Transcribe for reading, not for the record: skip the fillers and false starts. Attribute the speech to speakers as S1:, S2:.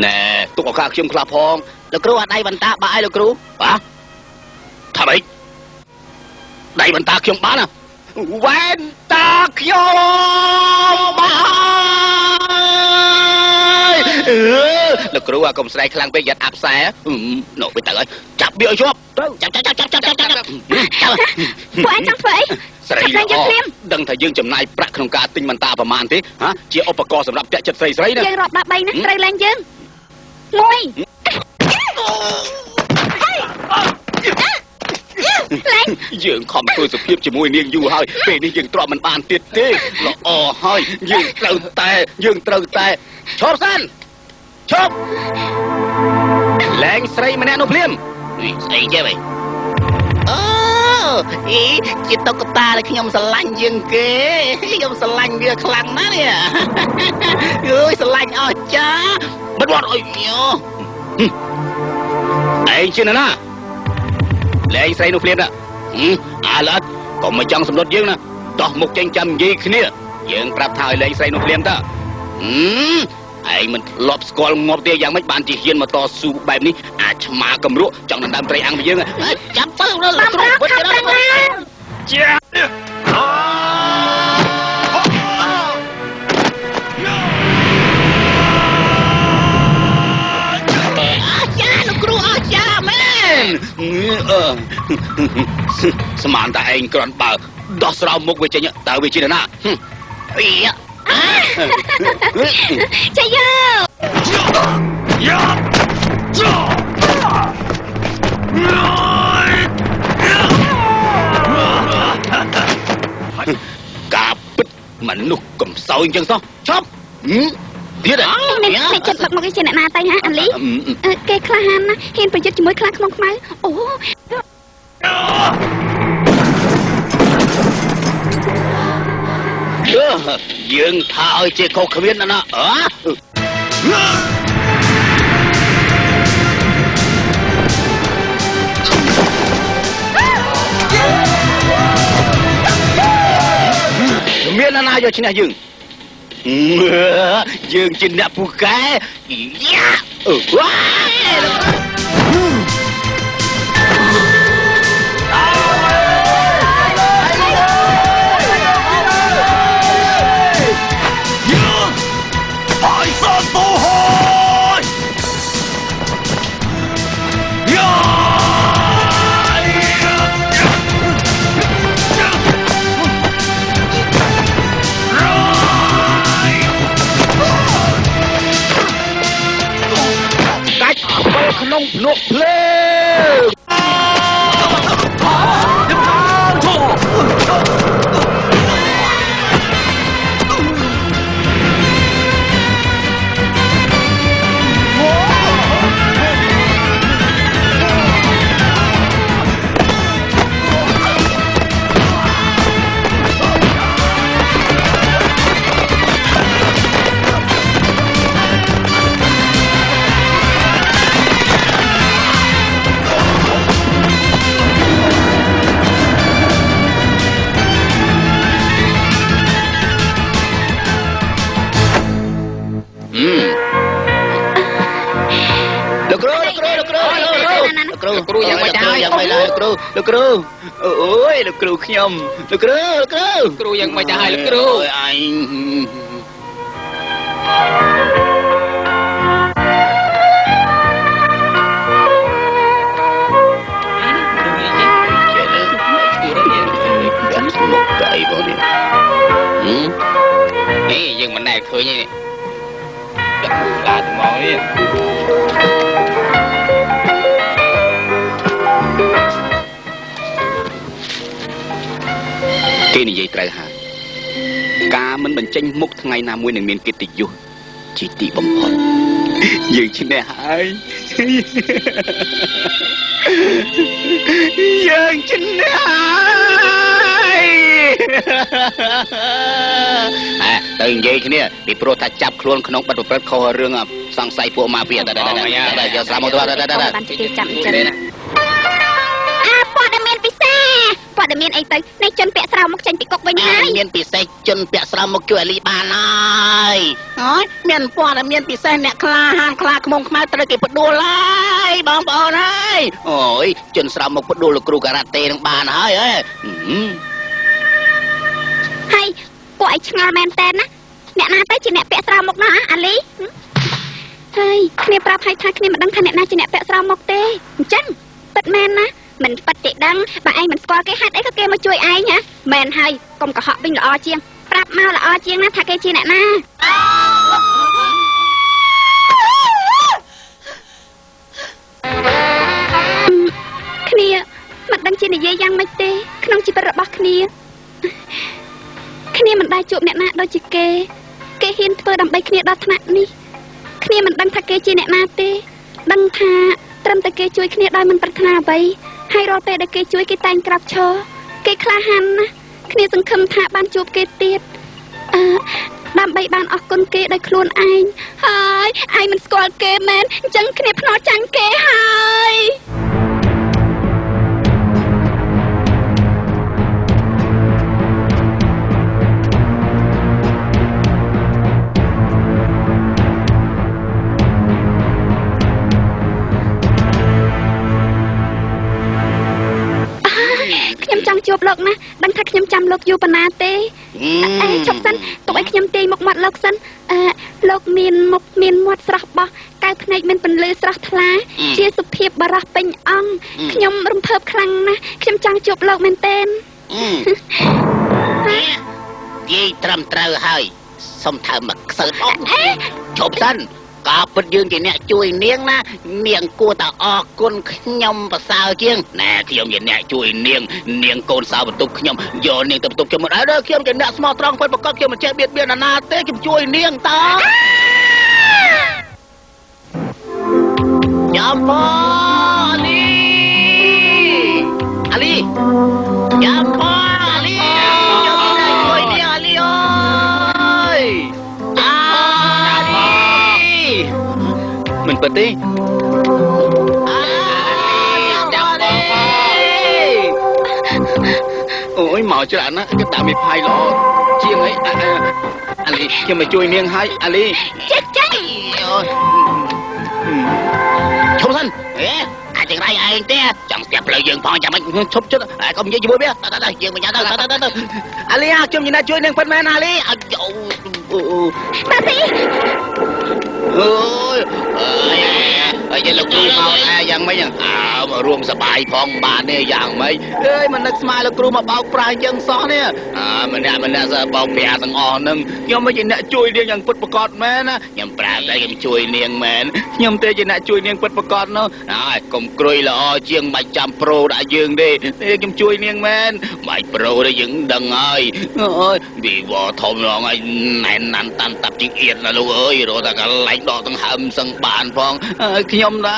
S1: ណែទុកឱកាសខ្ញុំខ្លះផងលោកគ្រូអាដៃបន្តាបាក់ឲ្យលោកគ្រូបាទថាម៉េចដៃបន្តាខ្ញុំបានណាវ៉ែនតាខ្ញុំបានលោកគ្រូអាកុំស្រែកខ្លាំងពេកយ៉ាត់អាប់ខ្សែនោះទៅហើយចាប់វាឲ្យជាប់ទៅចាប់
S2: ពួកឯងចង់ធ្វើអី
S1: ស្រីដឹងថាយើងចំណាយប្រាក់ក្នុងការទិញបន្តាប្រមាណទេហាជាឧបករណ៍សម្រាប់ពាក់ចិត្តស្រីណា
S2: យើងរាប់13ណាត្រូវឡើងយើង1
S1: យើងខំធ្វើសុភាពជាមួយនាងយូរហើយពេលនេះយើងទ្រាំមិនបានទៀតទេល្អហើយយើងត្រូវតែឈប់សិនឈប់លែងស្រីម្នាក់នោះភ្លាមស្អីចេះវិញជាតុក្កតាដែលខ្ញុំស្រឡាញ់ជាងគេខ្ញុំស្រឡាញ់វាខ្លាំងណាស់នេះអើយស្រឡាញ់អស់ចាមិនវត្តអុយឯងជាណាលែងស្រីនោះភ្លាមណាអាឡត់កុំមកចង់សម្លុតយើងណាដោះមុខចេញចាំនិយាយគ្នាយើងប្រាប់ថាឲ្យលែងស្រីនោះភ្លាមតើឯងមិនធ្លាប់ស្គាល់ងាប់ទេយ៉ាងម៉េចបានជាហ៊ានមកតស៊ូបែបនេះអាចឆ្មាកំរក់ចង់ដណ្ដើមត្រីអាំងពីយើងចាំទៅលោកគ្រូវិតទៅជាលោកគ្រូអស្ចារ្យមែនស្មានតែឯងគ្រាន់បើដោះស្រោមមុខវាចេញតើវាជាណា
S2: ចាយោ
S1: ការពិតមនុស្សកំសោយអញ្ចឹងសោះឈប់ទៀត
S2: នេះចិត្តលឹកមកជាអ្នកណាទៅហ៎អាលីគេក្លាហានណាហ៊ានប្រយុទ្ធជាមួយខ្លាខ្មុំខ្មៅអូ
S1: យើងថាឲ្យជាខុសគ្មានណាមានណាយកឈ្នះយើងយើងជាអ្នកពូកែយ៉ាវ៉ាក្នុងភ្នក់ភ្លើងគ្រូយ៉ាងម៉េចដែរយ៉ាងម៉េចដែរលោកគ្រូអូយលោកគ្រូខ្ញុំលោកគ្រូយ៉ាងម៉េចដែរលោកគ្រូអញយើងមិនដែលឃើញទេដាក់ឡាមកនេះគេនិយាយត្រូវហើយការមិនបញ្ចេញមុខថ្ងៃណាមួយនឹងមានកិត្តិយសជាទីបំផុតយើងឈ្នះហើយយើងឈ្នះហើយទៅនិយាយគ្នាពីព្រោះថាចាប់ខ្លួនក្នុងបទប្រព្រឹត្តខុសរឿងសង្ស័យពួកម៉ាហ្វៀយកស្រាមមកទៅ
S2: បានជាគេចាប់អញ្ចឹងព័ត៌មានពិសេស ព័ត៌មានអីទៅនេះជនពាក់ស្រោមមកចេញពីគុកវិញហើយ
S3: មានពិសេសជនពាក់ស្រោមមកជួយអាលីបានហើយអូយមានព័ត៌មានពិសេសអ្នកក្លាហានខ្លាខ្មុំខ្មៅត្រូវគេផ្ដួលហើយបងប្អូនហើយអូយជនស្រោមមកផ្ដួលលោកគ្រូការ៉ាតេនឹងបានហើយ
S2: ហើយពួកឯងឆ្ងល់មែនតើណាអ្នកណាទៅជាអ្នកពាក់ស្រោមមកណាអាលីហើយគ្នាប្រាប់ឲ្យថាគ្នាមិនដឹងថាអ្នកណាជាអ្នកពាក់ស្រោមមកទេអញ្ចឹងពិតមែនណាមិនពិតទេដឹងបើឯងមិនស្គាល់គេហេតុអីក៏គេមកជួយឯងហ៎មែនហើយកុំកុហកវិញល្អជាងប្រាប់មកល្អជាងណាថាគេជាអ្នកណាគ្នាមិនដឹងជានិយាយយ៉ាងម៉េចទេក្នុងជីវិតរបស់គ្នាមិនដែលជួបអ្នកណាដូចជាគេហ៊ានធ្វើដើម្បីគ្នាដល់ថ្នាក់នេះគ្នាមិនដឹងថាគេជាអ្នកណាទេដឹងថាត្រឹមតែគេជួយគ្នាដោយមិនប្រាថ្នាអ្វីហើយរាល់ពេលដែលគេជួយគេតែងក្រោកឈរគេក្លាហានណាស់គ្នាសង្ឃឹមថាបានជួបគេទៀតដើម្បីបានអរគុណគេដោយខ្លួនឯងហើយឯងមិនស្គាល់គេមែនអញ្ចឹងគ្នាភ្នាល់ចាញ់គេហើយចង់ជួបលោកណាដឹងថាខ្ញុំចាំលោកយូរប៉ុណ្ណាទេឈប់សិនទុកឲ្យខ្ញុំទាយមុខមាត់លោកសិនលោកមានមុខមានមាត់ស្រស់បោះកៅភ្នែកមានពន្លឺស្រស់ថ្លាជាសុភាពបរោះពេញអង្គខ្ញុំរំភើបខ្លាំងណាស់ខ្ញុំចង់ជួបលោកមែនទែន
S3: និយាយត្រឹមត្រូវហើយសុំថើមកខ្សើឈប់សិនក៏ពិតយើងជាអ្នកជួយនាងណានាងគួរតែអរគុណខ្ញុំប្រសើរជាងណែខ្ញុំជាអ្នកជួយនាងកូនសៅបន្ទុកខ្ញុំយកនាងទៅបន្ទុកខ្ញុំមិនដែរខ្ញុំជាអ្នកស្មោះត្រង់ពិតប្រកបខ្ញុំមិនចេះបៀតបៀនណាទេខ្ញុំជួយនាងតើយ៉ាំប៉អាលីយ៉ាំប៉អាលីជួយនាងអាលីអើយ
S1: មិនពិតទេអូយមកច្រើនណាស់គេដាក់មីផាយល្អជាងអីអាលីខ្ញុំមកជួយនាងហើយអាលី
S2: ចេះ
S3: ឈប់សិនអាចចង្រៃឯងទេចង់ស្ទាប់ផ្លូវយើងផងចាំមិនឈប់ចិត្តកុំនិយាយជាមួយវាទៅយើងមិនញ៉ាំទៅអាលីខ្ញុំញ៉ាំជួយនាងពិតមែនអាលីតាទីអូយយកលោកគ្រូមកយ៉ាងម៉េចមករួមសបាយផងបានទេយ៉ាងម៉េចមិននឹកស្មានលោកគ្រូមកបោកប្រាស់យើងសោះនេះម្នាក់សើបោកប្រាស់ទាំងអស់ហ្នឹងខ្ញុំមិនជាអ្នកជួយនាងយ៉ាងពិតប្រាកដមែនណាខ្ញុំប្រាប់តែខ្ញុំជួយនាងមែនខ្ញុំទេជាអ្នកជួយនាងពិតប្រាកដនោះហើយកុំក្រួយល្អជាងមិនចាំប្រូដាក់យើងទេខ្ញុំជួយនាងមែនមិនប្រូទេយើងដឹងហើយអូយវិវរធំឡងហើយណែនណាន់តាន់តាប់ជាងអៀតណាលោកអើយរត់តែកន្លែងដកដង្ហើមសឹងបានផងខ្ញុំណា